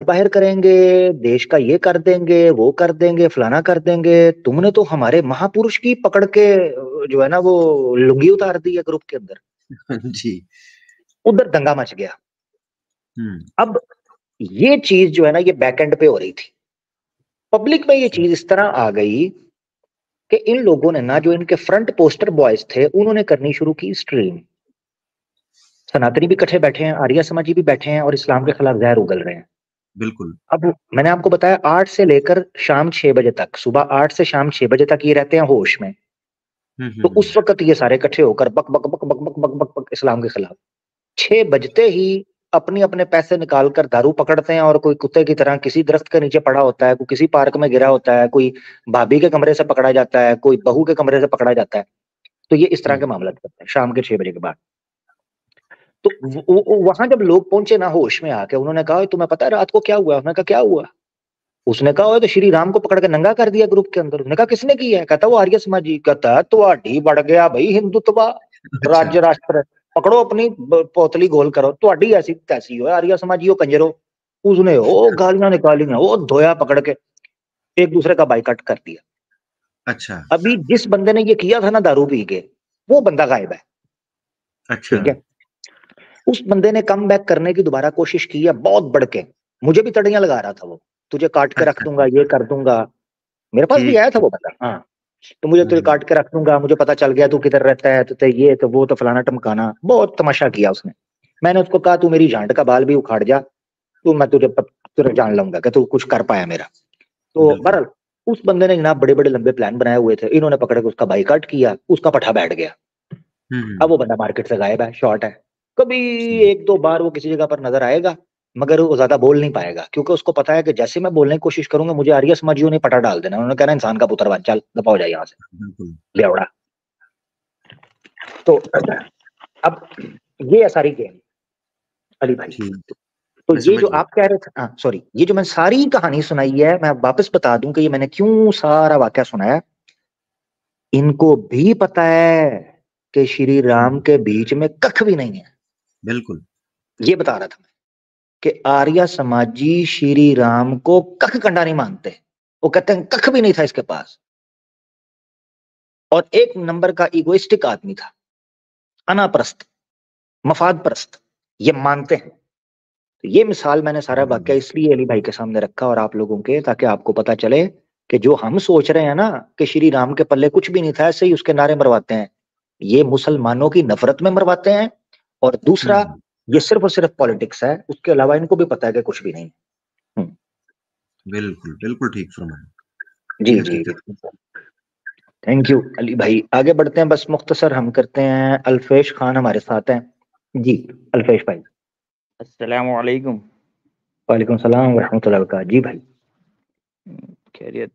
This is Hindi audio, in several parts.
बाहर करेंगे, देश का ये कर देंगे, वो कर देंगे, फलाना कर देंगे। तुमने तो हमारे महापुरुष की पकड़ के जो है ना वो लुंगी उतार दी है ग्रुप के अंदर। जी। उधर दंगा मच गया। हम्म। अब ये चीज जो है ना ये बैक एंड पे हो रही थी, पब्लिक में ये चीज इस तरह आ गई कि इन लोगों ने ना, जो इनके फ्रंट पोस्टर बॉयज थे, उन्होंने करनी शुरू की स्ट्रीम। सनातनी भी इकट्ठे बैठे हैं, आर्य समाजी भी बैठे हैं और इस्लाम के खिलाफ जहर उगल रहे हैं। बिल्कुल। अब मैंने आपको बताया 8 से लेकर शाम 6 बजे तक, सुबह 8 से शाम 6 बजे तक ये रहते हैं होश में। तो हम्म। उस वक्त ये सारे इकट्ठे होकर बक बक बक बक बक बक बक बक इस्लाम के खिलाफ। 6 बजते ही अपनी अपने पैसे निकाल कर दारू पकड़ते हैं, और कोई कुत्ते की तरह किसी दरख्त के नीचे पड़ा होता है, कोई किसी पार्क में गिरा होता है, कोई भाभी के कमरे से पकड़ा जाता है, कोई बहू के कमरे से पकड़ा जाता है। तो ये इस तरह के मामला करते हैं शाम के 6 बजे के बाद। तो वहां जब लोग पहुंचे ना होश में आके, उन्होंने कहा तुम्हें पता है रात को क्या हुआ? उन्होंने कहा क्या हुआ? उसने कहा तो श्री राम को पकड़ के नंगा कर दिया ग्रुप के अंदर। उसने कहा किसने किया है? कहता वो आर्य समाजी। कहता तो बढ़ गया भाई हिंदुत्व, अच्छा। राज्य राष्ट्र, पकड़ो अपनी पोतली गोल करो, तो ऐसी तैसी हो आर्य समाजी हो कंजरो। उसने वो गालियां निकाली ना, वो धोया पकड़ के, एक दूसरे का बाइकाट कर दिया। अच्छा। अभी जिस बंदे ने ये किया था ना दारू पी के, वो बंदा गायब है। अच्छा। ठीक है, उस बंदे ने कम बैक करने की दोबारा कोशिश की है बहुत बढ़ के। मुझे भी तड़ियां लगा रहा था वो, तुझे काट के रख अच्छा। दूंगा, ये कर दूंगा। मेरे पास भी ठीक आया था ठीक। वो बंदा, हाँ। तो मुझे तुझे हम्म। काट के रख दूंगा, मुझे पता चल गया तू किधर रहता है, तो ये तो वो तो फलाना टमकाना, बहुत तमाशा किया उसने। मैंने उसको कहा तू मेरी झांट का बाल भी उखाड़ जा, तो मैं तुझे जान लूंगा कि तू कुछ कर पाया मेरा। तो बिल्कुल। बहरहाल उस बंदे ने जनाब बड़े बड़े लंबे प्लान बनाए हुए थे, इन्होंने पकड़ के उसका बाइकाट किया, उसका पठा बैठ गया। अब हम्म। वो बंदा मार्केट से गायब है, शॉर्ट है। कभी ठीक। एक दो बार वो किसी जगह पर नजर आएगा, मगर वो ज्यादा बोल नहीं पाएगा, क्योंकि उसको पता है कि जैसे मैं बोलने की कोशिश करूंगा मुझे आर्य समाजियों ने पटा डाल देना। उन्होंने कहना इंसान का पुत्र बन, चल दफा हो जाए यहाँ से, बिल्कुल। लेवड़ा। तो अब ये है सारी गेम, अली भाई। ठीक। तो मैं ये समझ जो गया। आप कह रहे थे, हाँ सॉरी, ये जो मैंने सारी कहानी सुनाई है, मैं वापस बता दूं कि ये मैंने क्यों सारा वाकया सुनाया। इनको भी पता है कि श्री राम हम्म। के बीच में कख भी नहीं है। बिल्कुल। ये बता रहा था मैं कि आर्य समाजी श्री राम को कख कंडा नहीं मानते। वो कहते हैं कख भी नहीं था इसके पास, और एक नंबर का इगोइस्टिक आदमी था, अनाप्रस्त, मफाद परस्त, ये मानते हैं। तो ये मिसाल मैंने सारा वाक्य इसलिए अली भाई के सामने रखा और आप लोगों के, ताकि आपको पता चले कि जो हम सोच रहे हैं ना कि श्री राम के पल्ले कुछ भी नहीं था, ऐसे ही उसके नारे मरवाते हैं, ये मुसलमानों की नफरत में मरवाते हैं। और दूसरा, हम्म। ये सिर्फ और सिर्फ पॉलिटिक्स है, उसके अलावा इनको भी पता है कि कुछ भी नहीं। हम्म, बिल्कुल बिल्कुल ठीक फरमाया। जी ये जी हकीकत। जी। थैंक यू अली भाई, आगे बढ़ते हैं, बस मुख्तसर हम करते हैं। अल्फेश खान हमारे साथ हैं जी। अल्फेश भाई। अस्सलाम वालेकुम। वालेकुम सलाम रहमतुल्लाहि व बरकातहू जी भाई। खैरियत।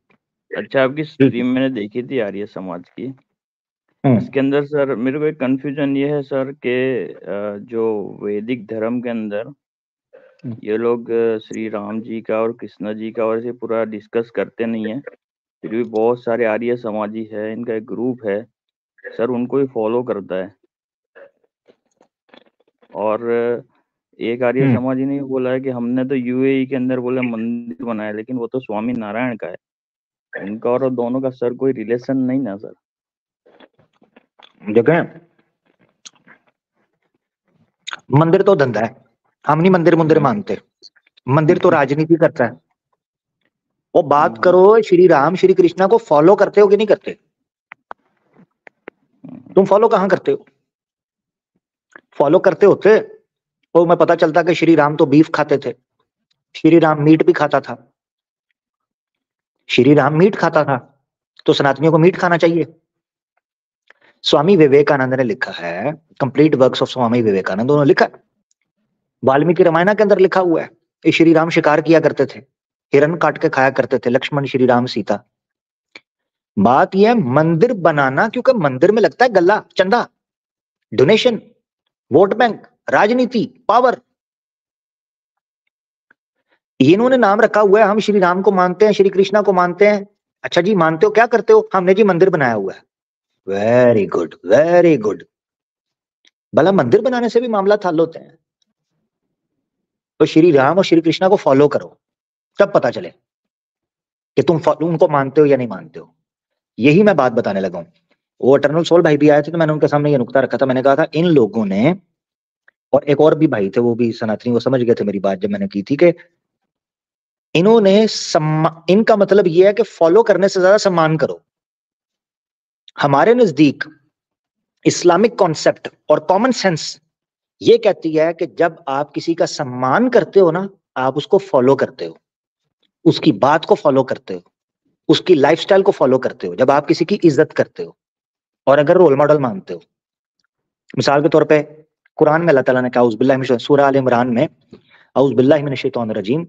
अच्छा, आपकी जी जी। स्ट्रीम मैंने देखी थी आर्य समाज की। हम्म इसके अंदर सर मेरे को एक कंफ्यूजन ये है सर कि जो वैदिक धर्म के अंदर हम्म। ये लोग श्री राम जी का और कृष्ण जी का और ऐसे पूरा डिस्कस करते नहीं है, फिर भी बहुत सारे आर्य समाजी है, इनका एक ग्रुप है सर, उनको ही फॉलो करता है। और एक आर्य हम्म। समाजी ने बोला है कि हमने तो यूएई के अंदर बोले मंदिर बनाया, लेकिन वो तो स्वामी नारायण का है। इनका और दोनों का सर कोई रिलेशन नहीं ना सर? देखें, मंदिर तो धंधा है, हम नहीं मंदिर मुंदिर हम्म, मानते। मंदिर तो राजनीति करता है। वो बात हम्म, करो श्री राम श्री कृष्णा को फॉलो करते हो कि नहीं करते? तुम फॉलो कहां करते हो? फॉलो करते होते तो मैं पता चलता कि श्री राम तो बीफ खाते थे, श्री राम मीट भी खाता था। श्री राम मीट खाता था तो सनातनियों को मीट खाना चाहिए। स्वामी विवेकानंद ने लिखा है, complete works of Swami Vivekananda, उन्होंने लिखा है, वाल्मीकि रामायण के अंदर लिखा हुआ है, ये श्री राम शिकार किया करते थे, हिरण काट के खाया करते थे, लक्ष्मण श्री राम सीता। बात यह है मंदिर बनाना, क्योंकि मंदिर में लगता है गल्ला, चंदा, डोनेशन, वोट बैंक, राजनीति, पावर। इन्होंने नाम रखा हुआ है हम श्री राम को मानते हैं, श्री कृष्णा को मानते हैं। अच्छा जी, मानते हो, क्या करते हो? हमने जी मंदिर बनाया हुआ है। Very good very good. भला मंदिर बनाने से भी मामला हल होते हैं? तो श्री राम और श्री कृष्णा को फॉलो करो, तब पता चले कि तुम उनको मानते हो या नहीं मानते हो। यही मैं बात बताने लगा हूं। वो इटर्नल सोल भाई भी आए थे, तो मैंने उनके सामने ये नुक्ता रखा था। मैंने कहा था इन लोगों ने, और एक और भी भाई थे, वो भी सनातनी, वो समझ गए थे मेरी बात जब मैंने की थी कि इन्होंने इनका मतलब ये है कि फॉलो करने से ज्यादा सम्मान करो। हमारे नजदीक इस्लामिक कॉन्सेप्ट और कॉमन सेंस ये कहती है कि जब आप किसी का सम्मान करते हो ना, आप उसको फॉलो करते हो, उसकी बात को फॉलो करते हो, उसकी लाइफस्टाइल को फॉलो करते हो, जब आप किसी की इज्जत करते हो और अगर रोल मॉडल मानते हो। मिसाल के तौर पे कुरान में अल्लाह ताला ने कहा, औज़ुबिल्लाहि मिनश सूरह आल इमरान में, औज़ुबिल्लाहि मिनश शैतानिर रजीम,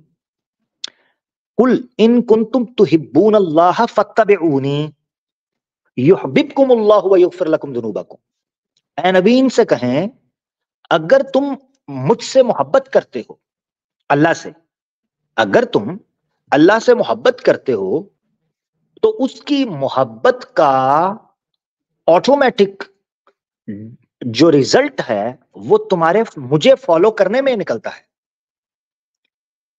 कुल इन कुंतुम तुहिब्बूनल्लाह फत्तबिऊनी युहब्बिबकुमुल्लाहु व यगफिर लकुम दुनूबकुम। ऐ नबी इनसे कहें, अगर तुम मुझसे मोहब्बत करते हो, अल्लाह से, अगर तुम अल्लाह से मोहब्बत करते हो, तो उसकी मोहब्बत का ऑटोमेटिक जो रिजल्ट है वो तुम्हारे मुझे फॉलो करने में निकलता है।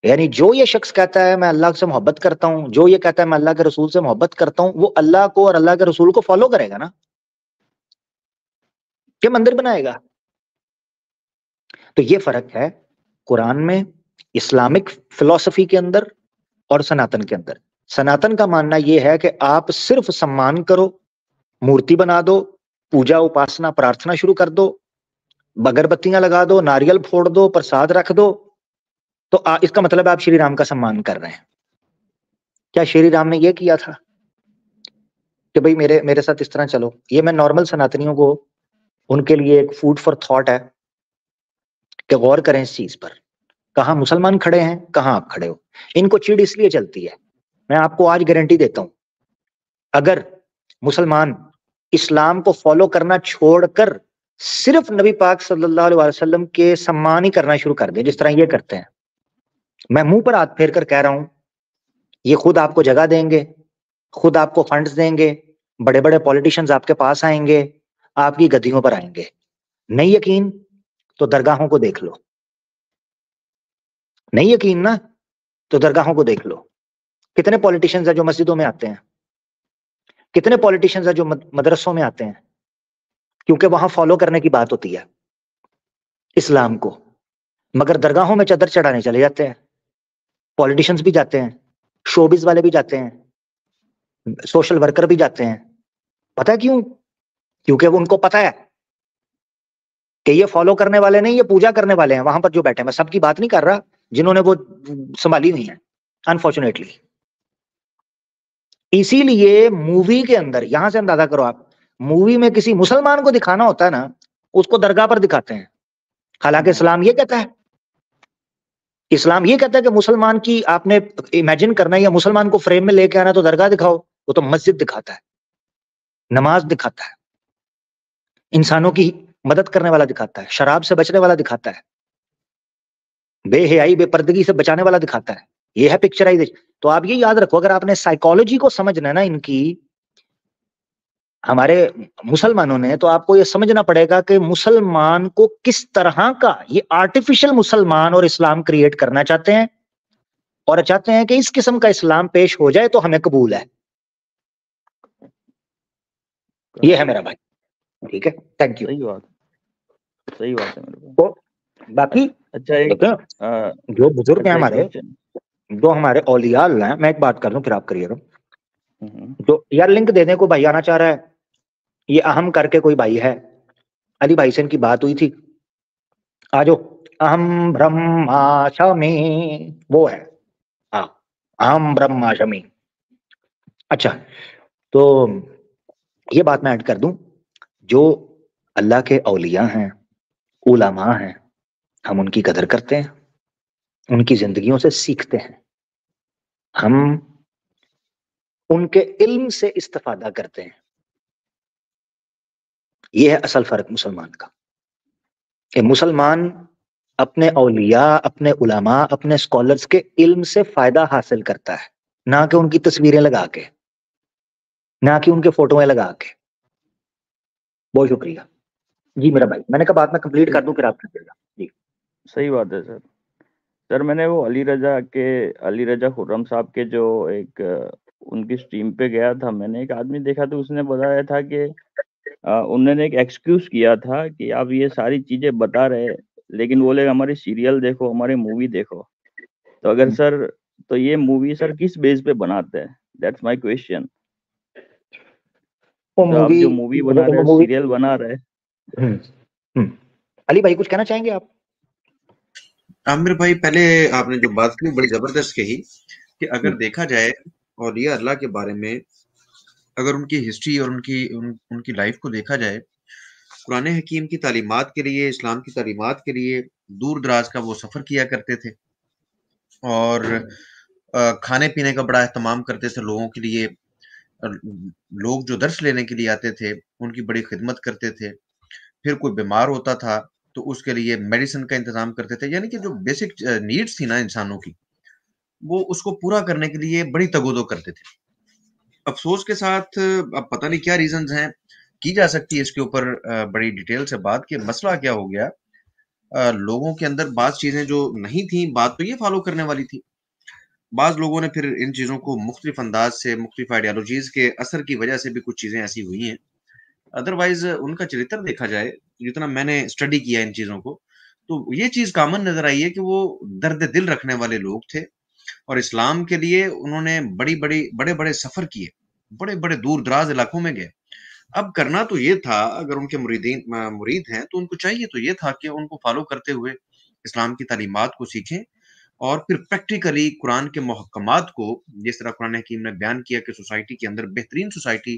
यानी जो ये शख्स कहता है मैं अल्लाह से मोहब्बत करता हूं, जो ये कहता है मैं अल्लाह के रसूल से मोहब्बत करता हूं, वो अल्लाह को और अल्लाह के रसूल को फॉलो करेगा ना, कि मंदिर बनाएगा। तो ये फर्क है कुरान में, इस्लामिक फिलॉसफी के अंदर और सनातन के अंदर। सनातन का मानना यह है कि आप सिर्फ सम्मान करो, मूर्ति बना दो, पूजा उपासना प्रार्थना शुरू कर दो, अगरबत्तियां लगा दो, नारियल फोड़ दो, प्रसाद रख दो, तो इसका मतलब आप श्री राम का सम्मान कर रहे हैं। क्या श्री राम ने यह किया था कि भाई मेरे मेरे साथ इस तरह चलो? ये मैं नॉर्मल सनातनियों को, उनके लिए एक फूड फॉर थॉट है कि गौर करें इस चीज पर। कहां मुसलमान खड़े हैं, कहां आप खड़े हो। इनको चिढ़ इसलिए चलती है, मैं आपको आज गारंटी देता हूं, अगर मुसलमान इस्लाम को फॉलो करना छोड़कर सिर्फ नबी पाक सल्लल्लाहु अलैहि वसल्लम के सम्मान ही करना शुरू कर दे, जिस तरह ये करते हैं, मैं मुंह पर हाथ फेर कर कह रहा हूं, ये खुद आपको जगह देंगे, खुद आपको फंड्स देंगे, बड़े बड़े पॉलिटिशियंस आपके पास आएंगे, आपकी गद्दियों पर आएंगे। नहीं यकीन तो दरगाहों को देख लो, नहीं यकीन ना तो दरगाहों को देख लो। कितने पॉलिटिशियंस हैं जो मस्जिदों में आते हैं, कितने पॉलिटिशियंस हैं जो मदरसों में आते हैं, क्योंकि वहां फॉलो करने की बात होती है इस्लाम को। मगर दरगाहों में चादर चढ़ाने चले जाते हैं, पॉलिटिशियंस भी जाते हैं, शोबिज वाले भी जाते हैं, सोशल वर्कर भी जाते हैं। पता है क्यों? क्योंकि वो उनको पता है कि ये फॉलो करने वाले नहीं, ये पूजा करने वाले हैं वहां पर जो बैठे हैं। मैं सबकी बात नहीं कर रहा जिन्होंने वो संभाली हुई है, अनफॉर्चुनेटली। इसीलिए मूवी के अंदर, यहां से अंदाजा करो आप, मूवी में किसी मुसलमान को दिखाना होता है ना, उसको दरगाह पर दिखाते हैं। हालांकि इस्लाम ये कहता है, इस्लाम ये कहता है कि मुसलमान की आपने इमेजिन करना है या मुसलमान को फ्रेम में लेके आना, तो दरगाह दिखाओ। वो तो मस्जिद दिखाता है, नमाज दिखाता है, इंसानों की मदद करने वाला दिखाता है, शराब से बचने वाला दिखाता है, बेहयाई बेपर्दगी से बचाने वाला दिखाता है। ये है पिक्चराइजेशन। तो आप ये याद रखो, अगर आपने साइकोलॉजी को समझना है ना इनकी, हमारे मुसलमानों ने, तो आपको ये समझना पड़ेगा कि मुसलमान को किस तरह का ये आर्टिफिशियल मुसलमान और इस्लाम क्रिएट करना चाहते हैं, और चाहते हैं कि इस किस्म का इस्लाम पेश हो जाए तो हमें कबूल है। ये है मेरा भाई, ठीक है, थैंक यू। सही बात है मेरे को। तो बाकी अच्छा, एक जो बुजुर्ग हैं हमारे, जो हमारे औलिया अल्लाह हैं, मैं एक बात कर दूं फिर आप करिएगा। तो यार लिंक देने को भाई आना चाह रहा है, ये अहम करके कोई भाई है, अली भाई से इनकी बात हुई थी, आजो अहम ब्रह्माशमी, वो है, हाँ, अहम ब्रह्माशमी। अच्छा, तो ये बात मैं ऐड कर दूं, जो अल्लाह के औलिया हैं, उलमा हैं, हम उनकी कदर करते हैं, उनकी जिंदगियों से सीखते हैं, हम उनके इल्म से इस्तेफादा करते हैं। यह है असल फर्क मुसलमान का, कि मुसलमान अपने औलिया, अपने उलमा, अपने स्कॉलर्स के इल्म से फायदा हासिल करता है, ना कि उनकी तस्वीरें लगा के, ना कि उनके फोटोएं लगा के। बहुत शुक्रिया जी मेरा भाई, मैंने कहा बात मैं कंप्लीट कर दूं फिर आप कीजिएगा जी। सही बात है सर। सर मैंने वो अली रजा खुर्रम साहब के जो एक उनकी स्ट्रीम पे गया था, मैंने एक आदमी देखा तो उसने बताया था कि उन्होंने एक एक्सक्यूज किया था कि आप ये सारी चीजें बता रहे, लेकिन बोले हमारी सीरियल देखो, हमारी मूवी देखो। तो अगर सर, तो ये मूवी सर किस बेस पे बनाते हैं? That's my question. वो तो आप मूवी जो मूवी बना रहे हो, मूवी सीरियल बना रहे हैं। अली भाई कुछ कहना चाहेंगे आप? आमिर भाई, पहले आपने जो बात की बड़ी जबरदस्त कही कि अगर देखा जाए और ये अल्लाह के बारे में, अगर उनकी हिस्ट्री और उनकी लाइफ को देखा जाए, कुरान हकीम की तालीमात के लिए, इस्लाम की तालीमात के लिए दूर दराज का वो सफ़र किया करते थे और खाने पीने का बड़ा एहतमाम करते थे लोगों के लिए। लोग जो दर्स लेने के लिए आते थे उनकी बड़ी खिदमत करते थे। फिर कोई बीमार होता था तो उसके लिए मेडिसिन का इंतजाम करते थे, यानी कि जो बेसिक नीड्स थी ना इंसानों की, वो उसको पूरा करने के लिए बड़ी तगोदो करते थे। अफसोस के साथ अब पता नहीं क्या रीजंस हैं, की जा सकती है इसके ऊपर बड़ी डिटेल से बात कि मसला क्या हो गया। लोगों के अंदर बाज़ चीज़ें जो नहीं थी, बात तो ये फ़ॉलो करने वाली थी। बाज़ लोगों ने फिर इन चीज़ों को मुख्तलिफ अंदाज़ से, मुख्तलिफ आइडियोलॉजीज़ के असर की वजह से भी कुछ चीज़ें ऐसी हुई हैं। अदरवाइज़ उनका चरित्र देखा जाए, जितना मैंने स्टडी किया इन चीज़ों को, तो ये चीज़ कॉमन नज़र आई है कि वो दर्द दिल रखने वाले लोग थे और इस्लाम के लिए उन्होंने बड़ी-बड़ी बड़े-बड़े सफ़र किए, बड़े-बड़े दूर-दराज़ इलाकों में गए। अब करना तो ये था, अगर उनके मुरीद हैं, तो उनको चाहिए तो ये था कि उनको फ़ॉलो करते हुए इस्लाम की तालीमात को सीखें और फिर प्रैक्टिकली कुरान के मुहक्कमात को, जिस तरह कुरान हकीम ने बयान किया कि सोसाइटी के अंदर बेहतरीन सोसाइटी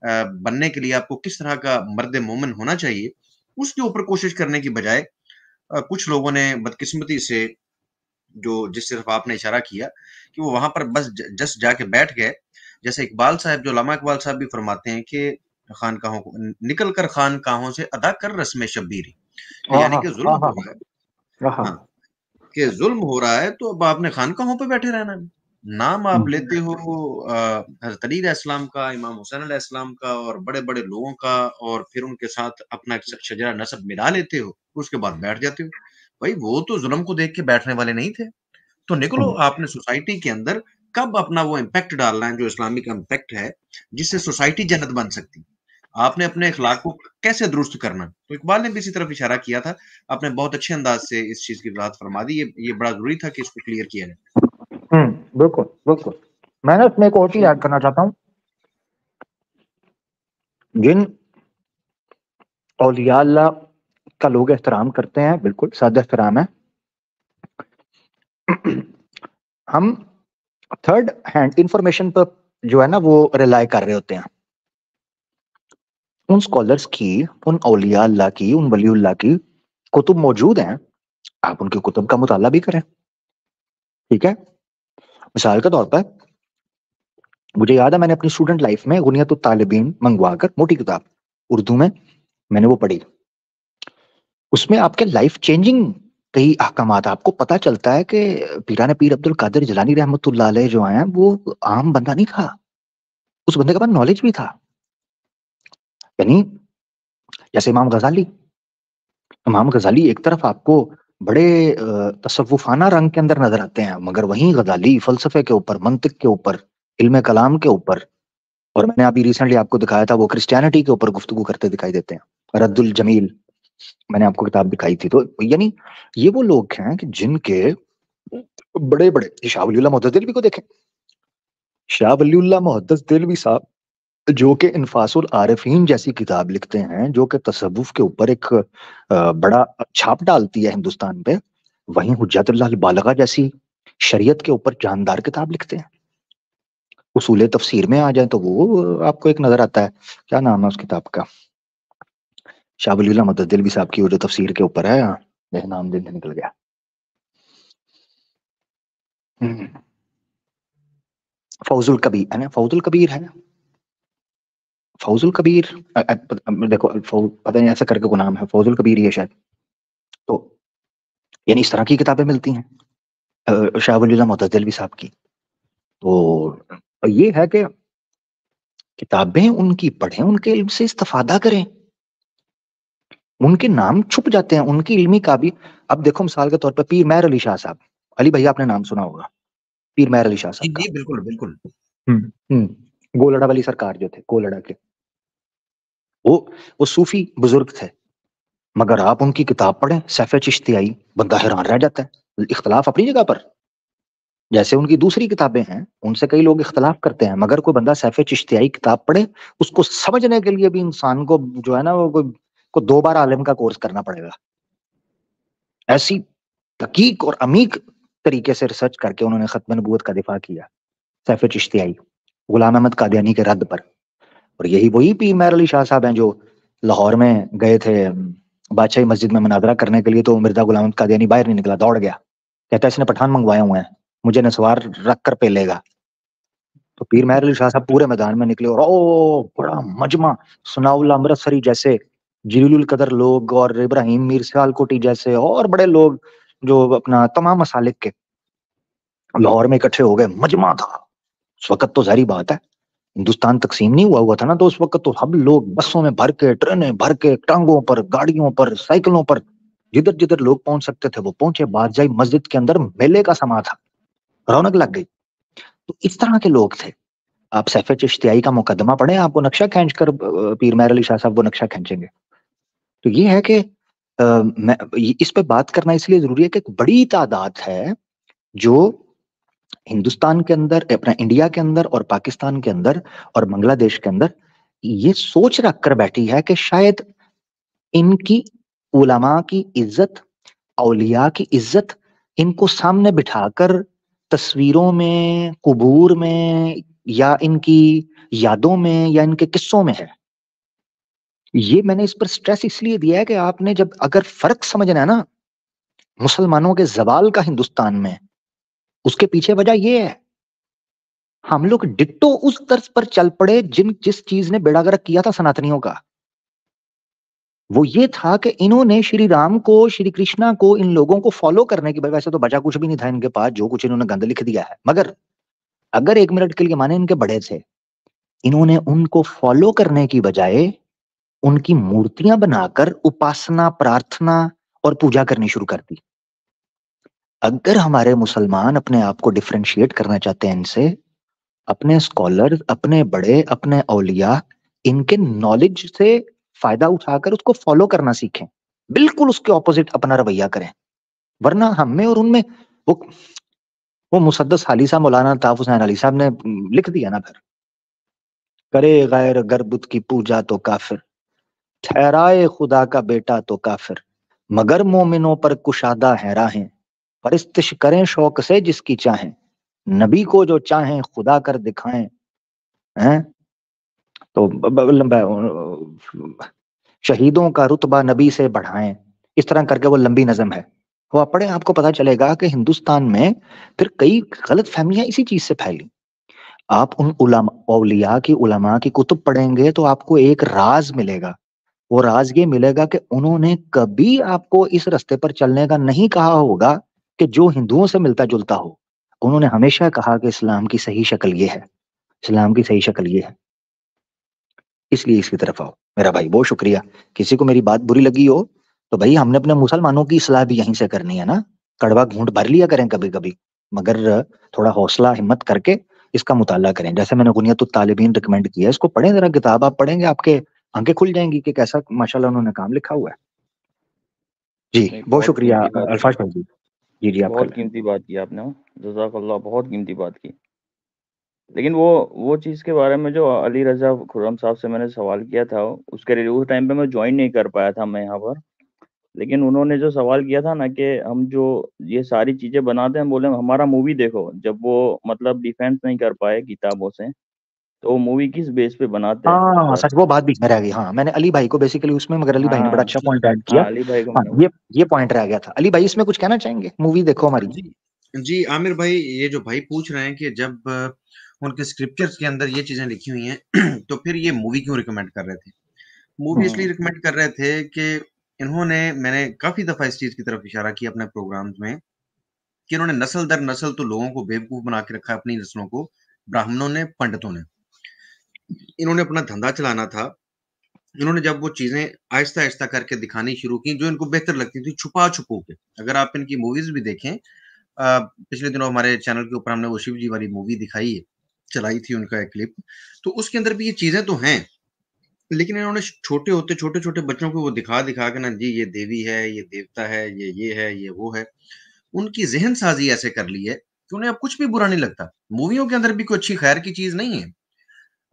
बनने के लिए आपको किस तरह का मर्द मोमिन होना चाहिए, उसके ऊपर कोशिश करने की बजाय कुछ लोगों ने बदकिस्मती से, जो जिस तरफ आपने इशारा किया कि वो वहां पर बस जस्ट जाके बैठ गए। जैसे इकबाल साहब, जो लामा इकबाल साहब भी फरमाते हैं कि खानकाहों को निकल कर खानकाहों से अदा कर रस्म शब्बीरी, यानी कि जुल्म हो रहा है। हाँ, कि जुल्म हो रहा है तो अब आपने खानकाहों पे बैठे रहना है। नाम आप लेते हो हज़रत अली अलैहिस्सलाम का, इमाम हुसैन अलैहिस्सलाम का और बड़े-बड़े लोगों का, और फिर उनके साथ अपना एक शजरा नसब मिला लेते हो, उसके बाद बैठ जाते हो। भाई वो तो जुल्म को देख के बैठने वाले नहीं थे। तो निकलो, आपने सोसाइटी के अंदर कब अपना वो इम्पैक्ट डालना है जो इस्लामिक इम्पैक्ट है, जिससे सोसाइटी जन्नत बन सकती। आपने अपने अखलाक को कैसे दुरुस्त करना। तो इकबाल ने भी इसी तरफ इशारा किया था। आपने बहुत अच्छे अंदाज से इस चीज की वजाहत फरमा दी। ये बड़ा जरूरी था कि इसको क्लियर किया जाए। बिल्कुल बिल्कुल। मैंने इसमें एक और चीज ऐड करना चाहता हूँ। जिन औलिया अल्लाह का लोग एहतराम करते हैं, बिल्कुल सादा एहतराम है। हम थर्ड हैंड इंफॉर्मेशन पर जो है ना वो रिलाय कर रहे होते हैं। उन स्कॉलर्स की, उन औलिया अल्लाह की, उन वलीउल्लाह की कुतुब मौजूद हैं, आप उनकी कुतुब का मुताला भी करें। ठीक है, मिसाल के तौर पर मुझे याद है मैंने अपनी स्टूडेंट लाइफ में गुनियत तालिबीन मंगवाकर मोटी किताब उर्दू में मैंने वो पढ़ी। उसमें आपके लाइफ चेंजिंग कई अहकामात आपको पता चलता है कि पीराने पीर अब्दुल कादिर जिलानी रहमतुल्लाह अलैह जो हैं वो आम बंदा नहीं था, उस बंदे के पास नॉलेज भी था। यानी जैसे इमाम गजाली एक तरफ आपको बड़े तसव्वुफाना रंग के अंदर नजर आते हैं, मगर वहीं गजाली फलसफे के ऊपर, मंतिक के ऊपर, इल्म कलाम के ऊपर, और मैंने अभी रिसेंटली आपको दिखाया था वो क्रिश्चियनिटी के ऊपर गुफ्तगू करते दिखाई देते हैं। रद्दुल जमील मैंने आपको किताब दिखाई थी। तो यानी ये वो लोग हैं कि जिनके बड़े बड़े, शाह वलीउल्लाह मुहद्दिस दिल्वी को देखें। शाह वलीउल्लाह मुहद्दिस दिल्वी साहब जो कि इन्फासुल आरिफीन जैसी किताब लिखते हैं, जो कि तसव्वुफ के ऊपर एक बड़ा छाप डालती है हिंदुस्तान पे, वहीं हुज्जतुल्लाह अल बालिगा जैसी शरीयत के ऊपर जानदार किताब लिखते हैं। उसूल तफसीर में आ जाए तो वो आपको एक नजर आता है, क्या नाम है उस किताब का, शाह वलीउल्लाह मुहद्दिस दिल्वी साहब की वो जो तफसीर के ऊपर है, मेरा नाम दिन से निकल गया। फौजुल कबीर है ना, फौजुल कबीर है ना, फौजुल कबीर, देखो पता नहीं ऐसा करके को नाम है, फौजुल कबीर ही है शायद। तो यानी इस तरह की किताबें मिलती हैं शाह वलीउल्लाह मुहद्दिस दिल्वी साहब की। तो ये है कि किताबें उनकी पढ़ें, उनके इल्म से इस्तेफादा करें। उनके नाम छुप जाते हैं, उनकी इल्मी का भी। अब देखो मिसाल के तौर पर पीर मेहर अली शाह साहब, अली भैया आपने नाम सुना होगा, पीर मेहर अली शाह जी साहब का। जी बिल्कुल बिल्कुल। गोलड़ा वाली सरकार जो थे, गोलड़ा के, वो सूफी बुजुर्ग थे, मगर आप उनकी किताब पढ़ें सैफ चिश्तियाई, बंदा हैरान रह जाता है। इख्तलाफ अपनी जगह पर, जैसे उनकी दूसरी किताबें हैं उनसे कई लोग इख्तलाफ करते हैं, मगर कोई बंदा सैफ चिश्तियाई किताब पढ़े, उसको समझने के लिए भी इंसान को जो है ना वो को 2 बार आलिम का कोर्स करना पड़ेगा। ऐसी दकीक और अमीक तरीके से रिसर्च करके उन्होंने खत्म नबूवत का दिफा किया, सैफ चिश्तियाई गुलाम अहमद कादियानी के रद्द पर। और यही वही पीर मेहर अली शाह साहब हैं जो लाहौर में गए थे बादशाही मस्जिद में मुनाजरा करने के लिए, तो मिर्जा गुलाम अहमद कादियानी बाहर नहीं निकला, दौड़ गया, कहता है इसने पठान मंगवाए हुए हैं, मुझे नसवार रख कर पेलेगा। तो पीर मेहर अली शाह साहब पूरे मैदान में निकले और ओ बड़ा मजमा, सनाउल्लाह अमृतसरी जैसे जलीलुल कदर लोग और इब्राहिम मीर सियालकोटी जैसे और बड़े लोग जो अपना तमाम मसालिक के लाहौर में इकट्ठे हो गए, मजमा था। उस वक्त तो जाहिर बात है हिंदुस्तान तकसीम नहीं हुआ था ना, तो उस वक्त तो सब लोग बसों में भर के, ट्रेनें भर के, टांगों पर, गाड़ियों पर, साइकिलों पर, जिधर जिधर लोग पहुंच सकते थे वो पहुंचे। बादशाही मस्जिद के अंदर मेले का समा था, रौनक लग गई। तो इस तरह के लोग थे। आप सैफ चिश्तियाई का मुकदमा पढ़े, आपको नक्शा खींच कर पीर मेहर अली शाह साहब वो नक्शा खींचेंगे। तो ये है कि इस पे बात करना इसलिए जरूरी है कि एक बड़ी तादाद है जो हिंदुस्तान के अंदर, अपना इंडिया के अंदर और पाकिस्तान के अंदर और बांग्लादेश के अंदर ये सोच रख कर बैठी है कि शायद इनकी उलमा की इज्जत, औलिया की इज्जत इनको सामने बिठाकर तस्वीरों में, कुबूर में, या इनकी यादों में, या इनके किस्सों में है। ये मैंने इस पर स्ट्रेस इसलिए दिया है कि आपने जब अगर फर्क समझना है ना मुसलमानों के जवाल का हिंदुस्तान में, उसके पीछे वजह ये है हम लोग डिट्टो उस तर्ज पर चल पड़े जिस चीज ने बेड़ा गर्क किया था सनातनियों का। वो ये था कि इन्होंने श्री राम को, श्री कृष्णा को, इन लोगों को फॉलो करने की, वैसे तो बचा कुछ भी नहीं था इनके पास, जो कुछ इन्होंने गंद लिख दिया है, मगर अगर 1 मिनट के लिए माने इनके बड़े थे, इन्होंने उनको फॉलो करने की बजाय उनकी मूर्तियां बनाकर उपासना, प्रार्थना और पूजा करनी शुरू कर दी। अगर हमारे मुसलमान अपने आप को डिफरेंशिएट करना चाहते हैं इनसे, अपने स्कॉलर, अपने बड़े, अपने औलिया, इनके नॉलेज से फायदा उठाकर उसको फॉलो करना सीखें, बिल्कुल उसके ऑपोजिट अपना रवैया करें। वरना हम में और उनमें वो मुसद्दस हाली साहब, मौलाना ताफ हुसैन अली साहब ने लिख दिया ना, फिर करे गैर गर बुत की पूजा तो काफिर, ठहराए खुदा का बेटा तो काफिर, मगर मोमिनों पर कुशादा है राहें, परिस्तिश करें शौक से जिसकी चाहें, नबी को जो चाहें खुदा कर दिखाएं। हैं तो लंबा, शहीदों का रुतबा नबी से बढ़ाएं, इस तरह करके वो लंबी नज़म है, वो आप पढ़े, आपको पता चलेगा कि हिंदुस्तान में फिर कई गलत फहमियां इसी चीज से फैली। आप उन औलिया की, उलमा की कुतुब पढ़ेंगे तो आपको एक राज मिलेगा। वो राज ये मिलेगा कि उन्होंने कभी आपको इस रास्ते पर चलने का नहीं कहा होगा कि जो हिंदुओं से मिलता जुलता हो। उन्होंने हमेशा कहा कि इस्लाम की सही शक्ल ये है, इस्लाम की सही शक्ल ये है, इसलिए इसकी तरफ आओ मेरा भाई। बहुत शुक्रिया। किसी को मेरी बात बुरी लगी हो तो भाई हमने अपने मुसलमानों की इस्लाह भी यहीं से करनी है ना, कड़वा घूंट भर लिया करें कभी कभी, मगर थोड़ा हौसला हिम्मत करके इसका मुताला करें। जैसे मैंने गुनियतुत तालिबीन रिकमेंड किया है, इसको पढ़ें जरा, किताब आप पढ़ेंगे आपके आंखें खुल जाएंगी कि कैसा माशाल्लाह उन्होंने काम लिखा हुआ है। जी नहीं, बहुत बहुत शुक्रिया कीमती बात की, अल्फाज भाई जी। जी जी आप कर बहुत लें। कीमती बात की आपने, जज़ाकल्लाह, बहुत कीमती बात की। लेकिन वो चीज़ के बारे में जो अली रज़ा खुर्रम साहब से मैंने सवाल किया था, उसके लिए उस टाइम पे मैं जॉइन नहीं कर पाया था मैं यहाँ पर। लेकिन उन्होंने जो सवाल किया था ना कि हम जो ये सारी चीज़ें बनाते हैं, बोले हमारा मूवी देखो, जब वो मतलब डिफेंस नहीं कर पाए किताबों से, तो वो मूवी किस बेस पे बनाते हैं हाँ सर? सच, वो बात बीच में रह गई। हाँ मैंने अली भाई को बेसिकली उसमें, मगर अली भाई ने बड़ा हाँ, अच्छा पॉइंट ऐड किया। हाँ, अली भाई को हाँ मैंने वो ये पॉइंट रह गया था। अली भाई इसमें कुछ कहना चाहेंगे, मूवी देखो हमारी। जी जी आमिर भाई, ये जो भाई पूछ रहे हैं कि जब उनके स्क्रिप्चर्स के अंदर ये चीजें लिखी हुई हैं तो फिर ये मूवी क्यों रिकमेंड कर रहे थे? मूवी इसलिए हुँ, रिकमेंड कर रहे थे कि मैंने काफी दफा इस चीज की तरफ इशारा किया अपने प्रोग्राम्स में कि इन्होंने नस्ल दर नस्ल तो लोगों को बेवकूफ बना के रखा है, अपनी नस्लों को, ब्राह्मणों ने, पंडितों ने। इन्होंने अपना धंधा चलाना था। इन्होंने जब वो चीजें आहिस्ता आहिस्ता करके दिखानी शुरू की जो इनको बेहतर लगती थी, छुपा छुपो के। अगर आप इनकी मूवीज भी देखें, पिछले दिनों हमारे चैनल के ऊपर हमने वो शिव जी वाली मूवी दिखाई है, चलाई थी उनका एक क्लिप, तो उसके अंदर भी ये चीजें तो हैं, लेकिन इन्होंने छोटे होते छोटे-छोटे बच्चों को वो दिखा-दिखा के ना, जी ये देवी है, ये देवता है, ये है, ये वो है। उनकी ज़हन साज़ी ऐसे कर ली है कि उन्हें अब कुछ भी बुरा नहीं लगता। मूवियों के अंदर भी कोई अच्छी खैर की चीज़ नहीं है।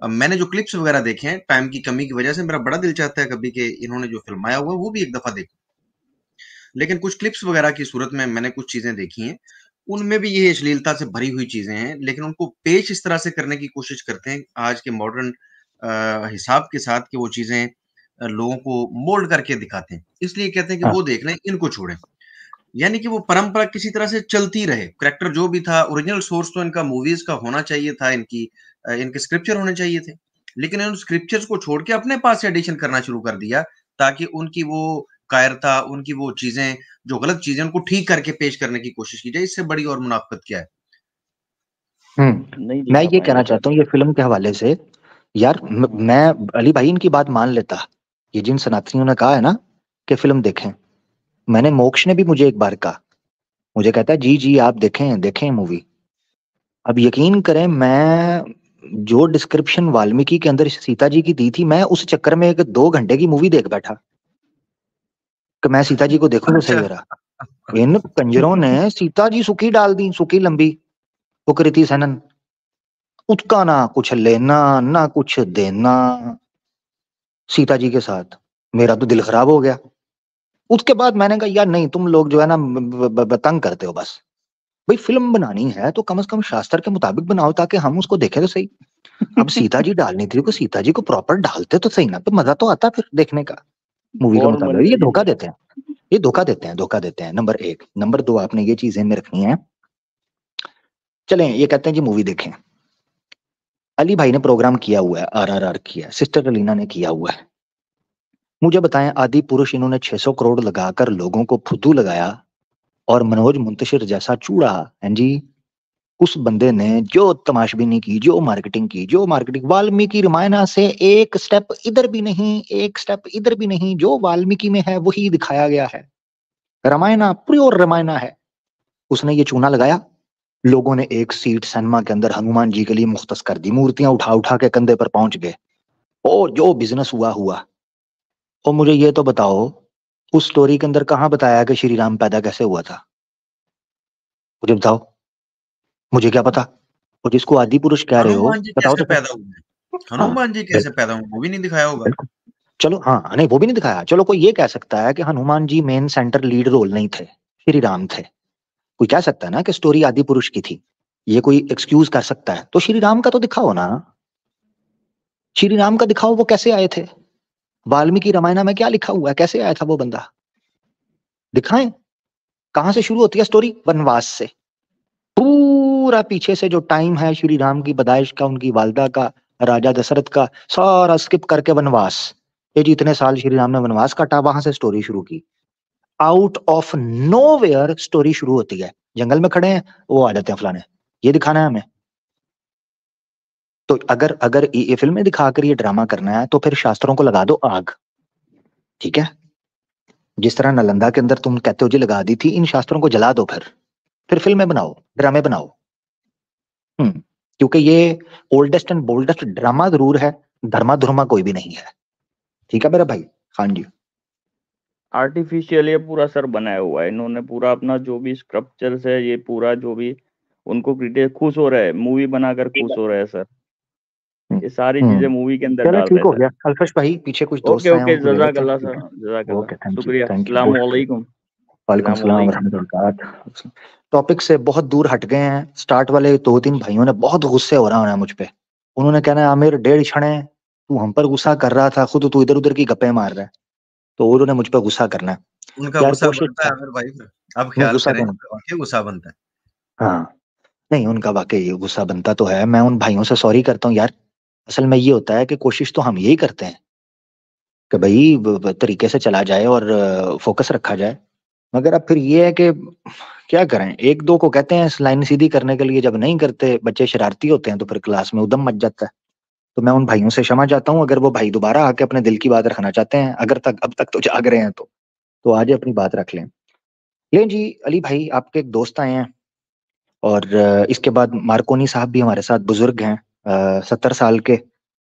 मैंने जो क्लिप्स वगैरह देखे हैं, टाइम की कमी की वजह से मेरा बड़ा दिल चाहता है कभी कि इन्होंने जो फ़िल्माया हुआ है, वो भी एक दफ़ा देखूँ। लेकिन कुछ क्लिप्स वगैरह की सूरत में मैंने कुछ चीज़ें देखी हैं, उनमें भी ये अश्लीलता से भरी हुई चीज़ें हैं, लेकिन उनको पेश इस तरह से करने की कोशिश करते हैं, आज के मॉडर्न हिसाब के साथ कि वो चीज़ें लोगों को मोल्ड करके दिखाते हैं। इसलिए कहते हैं कि हाँ वो देख लें, इनको छोड़ें। यानी कि वो परंपरा किसी तरह से चलती रहे। करैक्टर जो भी था, ओरिजिनल सोर्स तो इनका मूवीज़ का होना चाहिए था, इनके स्क्रिप्चर होने चाहिए थे। लेकिन उन स्क्रिप्चर्स को छोड़ के अपने पास से एडिशन करना शुरू कर दिया, ताकि उनकी वो कायरता, उनकी वो चीज़ें, जो गलत चीज़ें, उनको ठीक करके पेश करने की कोशिश की जाए। इससे बड़ी और मुनाफ़िकत क्या है? नहीं मैं दिखा ये कहना पाएँगे सर। चाहता हूँ ये फ़िल्म के हवाले से, यार मैं अली भाई इनकी बात मान लेता। ये जिन सनातनियों ने कहा है ना कि फ़िल्म देखें, मैंने मोक्ष ने भी मुझे एक बार कहा, मुझे कहता है, "जी, आप देखें मूवी।" अब यकीन करें मैं जो डिस्क्रिप्शन वाल्मीकि के अंदर सीता जी की दी थी, मैं उस चक्कर में एक 2 घंटे की मूवी देख बैठा, कि मैं सीता जी को देखूँ तो सही अच्छा। ज़रा। इन कंजरों ने सीता जी सूखी डाल दी, सूखी लंबी, वो कृति सेनन। उसका ना कुछ लेना, ना कुछ देना सीता जी के साथ। मेरा तो दिल खराब हो गया। उसके बाद मैंने कहा यार नहीं तुम लोग जो है ना तंग करते हो बस। भाई फ़िल्म बनानी है तो कम से कम शास्त्र के मुताबिक बनाओ ताकि हम उसको देखें तो सही। अब सीता जी डालनी थी तो सीता जी को प्रॉपर डालते तो सही ना, तो मज़ा तो आता फिर देखने का, मूवी के और बन मुताबिक। ये जाएगी धोखा सर। देते हैं, ये धोखा देते हैं, नंबर 1। नंबर 2 आपने ये चीज़ ज़हन में रखनी है। चलें ये कहते हैं जी मूवी देखें। अली भाई ने प्रोग्राम किया हुआ है, आरआरआर किया है, सिस्टर अलीना ने किया हुआ है। मुझे बताएं आदि पुरुष इन्होंने 600 करोड़ लगाकर लोगों को फुद्दू लगाया और मनोज मुंतशिर जैसा चूड़ा, हैं जी, उस बंदे ने जो तमाशबीनी की, जो मार्केटिंग वाल्मीकि रामायण से एक स्टेप इधर भी नहीं, एक स्टेप इधर भी नहीं, जो वाल्मीकि में है वही दिखाया गया है। रामायण प्योर रामायण है। उसने ये चूना लगाया, लोगों ने एक सीट सिनेमा के अंदर हनुमान जी के लिए मुख्तस कर दी, मूर्तियां उठा उठा के कंधे पर पहुंच गए, और जो बिजनेस हुआ हुआ। और मुझे ये तो बताओ उस स्टोरी के अंदर कहाँ बताया कि श्री राम पैदा कैसे हुआ था? मुझे बताओ, मुझे क्या पता। और जिसको आदि पुरुष कह रहे हो हनुमान जी बताओ कैसे तो फिर। पैदा हुए हैं? हाँ हनुमान जी कैसे बिल्कुल पैदा हुए? वो भी नहीं दिखाया होगा। बिल्कुल। चलो हाँ नहीं वो भी नहीं दिखाया। चलो कोई ये कह सकता है कि Hanuman ji main centre lead role नहीं थे, श्री राम थे। कोई कह सकता है ना कि स्टोरी आदि पुरुष की थी, ये कोई एक्सक्यूज कर सकता है। तो श्री राम का तो दिखाओ ना, श्री राम का दिखाओ वो कैसे आए थे, वाल्मीकि रामायण में क्या लिखा हुआ है, कैसे आया था वो बंदा, दिखाएं। कहां से शुरू होती है स्टोरी? वनवास से। पूरा पीछे से जो टाइम है श्री राम की पैदाइश का, उनकी वालदा का, राजा दशरथ का, सारा स्किप करके वनवास। ये जी इतने साल श्री राम ने वनवास काटा, वहां से स्टोरी शुरू की। आउट ऑफ नोवेयर स्टोरी शुरू होती है। जंगल में खड़े हैं, वो आ जाते हैं फलाने, ये दिखाना है हमें। तो अगर अगर ये फिल्में दिखाकर ये ड्रामा करना है तो फिर शास्त्रों को लगा दो आग, ठीक है? जिस तरह नालंदा के अंदर तुम कहते हो जी लगा दी थी, इन शास्त्रों को जला दो फिर फिल्में बनाओ, ड्रामे बनाओ। क्योंकि ये ओल्डेस्ट एंड बोल्डेस्ट ड्रामा जरूर है, धर्मा धुर्मा कोई भी नहीं है। ठीक है मेरा भाई? हाँ जी। आर्टिफिशियल ये पूरा सर बनाया हुआ है इन्होंने, पूरा अपना जो भी स्क्रप्चर्स है, ये पूरा जो भी उनको क्रिटिक खुश हो रहा है, मूवी बनाकर खुश हो रहा है सर। ये सारी चीजें मूवी के अंदर चलो डाल रहे ठीक हैं हो सर। गया अल्फश भाई, पीछे कुछ ओके दोस्त आए हैं ओके, उनको ले लेते हैं, जज़ाकल्लाह ठीक सर, है? जज़ाकल्लाह, ओके थैंक यू शुक्रिया, थैंक यू अस्सलाम ओके। वालेकुम, वालेकुम अस्सलाम सलाम वालेकुम। वरहमतुल्लाह। टॉपिक से बहुत दूर हट गए हैं। स्टार्ट वाले 2-3 भाइयों ने बहुत गुस्से हो रहा है मुझ पे। उन्होंने कहना है आमिर 1.5 क्षण तू हम पर गुस्सा कर रहा था, खुद तू इधर उधर की गप्पे मार रहा है, तो उन्होंने मुझ पे गुस्सा करना है। उनका यार गुस्सा कोशिश बनता है था, आमिर भाई पे। आप नहीं ख्याल गुस्सा करें, तो उनका वाक़ई गुस्सा बनता है। हाँ नहीं उनका वाकई ये गुस्सा बनता तो है। मैं उन भाइयों से सॉरी करता हूँ यार। असल में ये होता है कि कोशिश तो हम यही करते हैं कि भाई तरीके से चला जाए और फोकस रखा जाए। मगर अब फिर ये है कि क्या करें, एक दो को कहते हैं लाइन सीधी करने के लिए, जब नहीं करते बच्चे शरारती होते हैं तो फिर क्लास में उदम मच जाता है। तो मैं उन भाइयों से क्षमा चाहता हूँ, अगर वो भाई दोबारा आके अपने दिल की बात रखना चाहते हैं, अगर तक अब तक तो जाग रहे हैं तो आज अपनी बात रख लें। लें जी अली भाई आपके एक दोस्त आए हैं, और इसके बाद मार्कोनी साहब भी हमारे साथ बुजुर्ग हैं, 70 साल के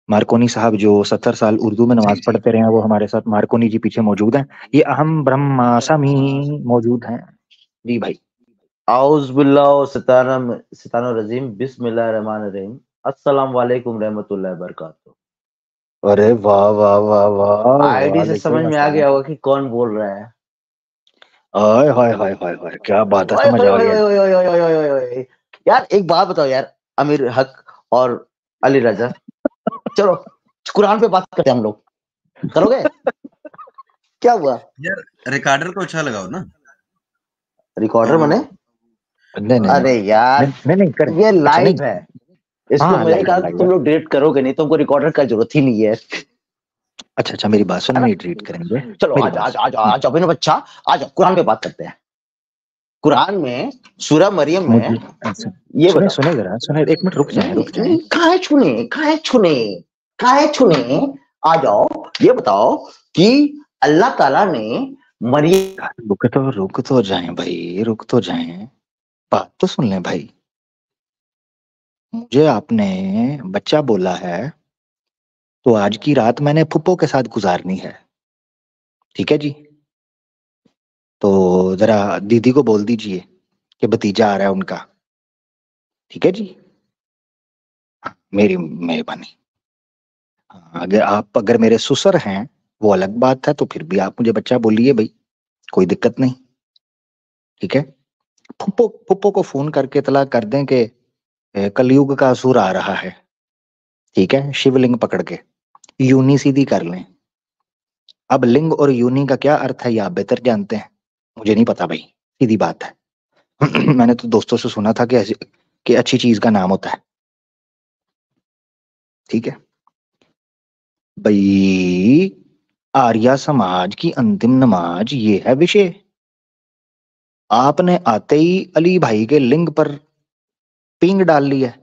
मार्कोनी साहब, जो 70 साल उर्दू में जी नमाज जी पढ़ते रहे हैं, वो हमारे साथ मार्कोनी जी पीछे मौजूद हैं। ये अहम ब्रह्मासमी मौजूद हैं। जी भाई। औज़ुबिल्लाहिस्सितानिर बिस्मिल्लाहिर्रहमानिर्रहीम। अस्सलाम वालेकुम रहमतुल्लाहि व बरकातुहू। अरे वाह वाह वाह वाह, आईडी से समझ वालेकुम में आ गया अस्सलाम। होगा कि कौन बोल रहा है। हाय हाय हाय हाय हाय, क्या बात है, ओए समझ ओए आ ओए गया। ओए ओए ओए ओए ओए ओए ओए। यार एक बात बताओ यार, अमीर हक और अली रजा, चलो कुरान पे बात करते हैं हम लोग, करोगे? क्या हुआ? यार, रिकॉर्डर को अच्छा लगाओ ना। रिकॉर्डर वो मने? नहीं नहीं अरे नहीं यार, नहीं नहीं करें। ये अच्छा नहीं, लाइव है, इसको हाँ मैंने लाइव कहा है, कि लाइव है। तुम लोग डिलीट करोगे नहीं, तुमको रिकॉर्डर का जरूरत ही नहीं है। अच्छा अच्छा, मेरी बात सुनो, है ना? नहीं ट्रीट करेंगे। चलो मेरी आज बात आज आज सुनो। आज अभिनव बच्चा, आज कुरान पे बात करते हैं। कुरान में सूरह मरियम में मुझे अच्छा, ये सुने बताओ। सुने जरा, सुने, एक मिनट रुक जाए, रुक जाए। काहे छूने, काहे छूने, काहे छूने, आ जाओ। ये बताओ कि अल्लाह ताला ने मरियम रुक तो जाए भाई, रुक तो जाए, बात तो सुन ले भाई। मुझे आपने बच्चा बोला है, तो आज की रात मैंने फुप्पो के साथ गुजारनी है, ठीक है जी। तो जरा दीदी को बोल दीजिए कि भतीजा आ रहा है उनका, ठीक है जी। मेरी मेहरबानी। हाँ, अगर मेरे ससुर हैं वो अलग बात है, तो फिर भी आप मुझे बच्चा बोलिए भाई, कोई दिक्कत नहीं, ठीक है। फुप्पो फुप्पो को फोन करके इतला कर दें कि कलयुग का असुर आ रहा है, ठीक है। शिवलिंग पकड़ के यूनी सीधी कर लें। अब लिंग और यूनी का क्या अर्थ है ये आप बेहतर जानते हैं, मुझे नहीं पता भाई, सीधी बात है। मैंने तो दोस्तों से सुना था कि अच्छी चीज का नाम होता है, ठीक है भाई। आर्या समाज की अंतिम नमाज ये है विषय। आपने आते ही अली भाई के लिंग पर पिंग डाल ली है,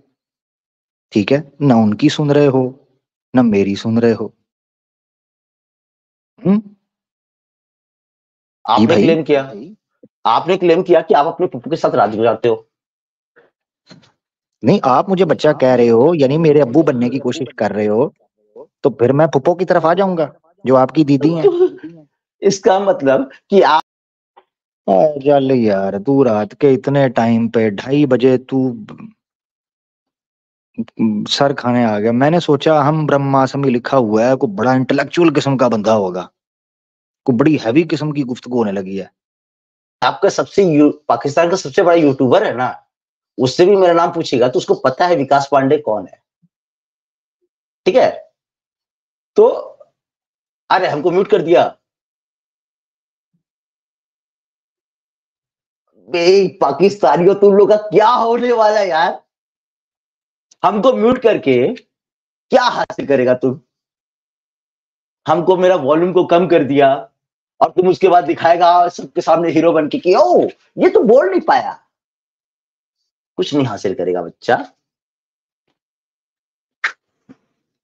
ठीक है। ना उनकी सुन रहे हो, ना मेरी सुन रहे हो। जी आपने भाई। क्लेम किया, आपने क्लेम किया कि आप अपने पप्पू के साथ रात गुजारते हो। नहीं, आप मुझे बच्चा कह रहे हो, यानी मेरे अब्बू बनने की कोशिश कर रहे हो, तो फिर मैं पुप्पो की तरफ आ जाऊंगा जो आपकी दीदी हैं। तो इसका मतलब कि आप चल यार, तू रात के इतने टाइम पे 2:30 बजे तू सर खाने आ गया। मैंने सोचा हम ब्रह्मास्मि लिखा हुआ है, कोई बड़ा इंटेलेक्चुअल किस्म का बंदा होगा, कोई बड़ी हैवी किस्म की गुफ्तगू होने लगी है। आपका पाकिस्तान का सबसे बड़ा यूट्यूबर है ना, उससे भी मेरा नाम पूछेगा तो उसको पता है विकास पांडे कौन है, ठीक है। तो अरे हमको म्यूट कर दिया बे। पाकिस्तानियों, तुम लोग का क्या होने वाला है यार? हमको म्यूट करके क्या हासिल करेगा तुम? हमको मेरा वॉल्यूम को कम कर दिया और तुम उसके बाद दिखाएगा सबके सामने हीरो बन के कि ओ ये तो बोल नहीं पाया। कुछ नहीं हासिल करेगा बच्चा।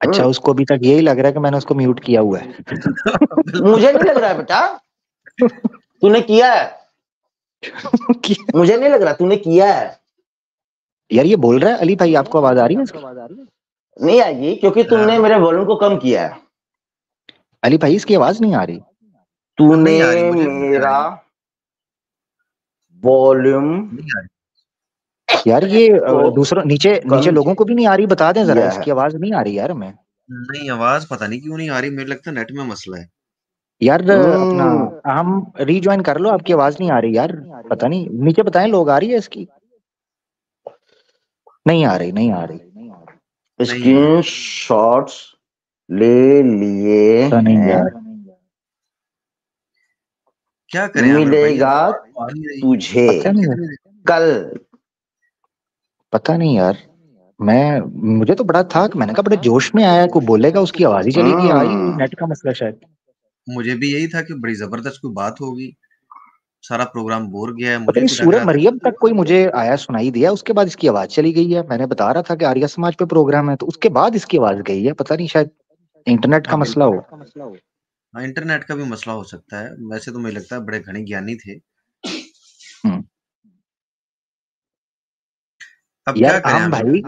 अच्छा, उसको अभी तक यही लग रहा है कि मैंने उसको म्यूट किया हुआ है। मुझे नहीं लग रहा है बेटा तूने किया है, मुझे नहीं लग रहा तूने किया है। यार ये बोल रहा है अली भाई, आपको आवाज आ रही है इसकी? नहीं आएगी क्योंकि तुमने मेरे वॉल्यूम को कम किया है। अली भाई इसकी आवाज नहीं आ रही। तूने नहीं आ रही, मुझे भी नहीं आ मेरा रही, वॉल्यूम नहीं आ रही। यार ये को दूसरों नीचे नीचे कम लोगों को भी नहीं आ रही, बता दें जरा, किया है। इसकी आवाज नहीं आ रही यार हमें। नहीं, आवाज पता नहीं क्यों नहीं आ रही, मेरे लगता है नेट में मसला है। यार अपना हम रीज्वाइन कर लो, आपकी आवाज नहीं आ रही यार, पता नहीं, नीचे बताएं लोग, आ रही है इसकी? नहीं आ रही, नहीं आ रही। नहीं आ रही, स्क्रीन शॉट्स ले लिए पता नहीं हैं, यार, क्या करें आमिर भाई, मिलेगा आवाज तो आ नहीं रही। तुझे पता नहीं यार, कितनी कल। पता नहीं यार। मैं मुझे तो बड़ा था कि मैंने कहा बड़े जोश में आया, कोई बोलेगा उसकी आवाज ही चली गई, आई नेट का मसला शायद। मुझे भी यही था कि बड़ी जबरदस्त कोई बात होगी, सारा प्रोग्राम बोर गया है, पता मुझे नहीं, भी लग सूरह रहा था मरियम तक कोई मुझे आया सुनाई दिया, उसके बाद इसकी आवाज चली गई है। मैंने बता रहा था कि आर्या समाज पे प्रोग्राम है, तो उसके बाद इसकी आवाज गई है, पता नहीं, शायद इंटरनेट का हाँ मसला बिल्कुल, हो। हाँ इंटरनेट का भी मसला हो सकता है। वैसे तो मुझे लगता है बड़े घने ज्ञानी थे। हम्म। अब क्या यार करें आम आमिर भाई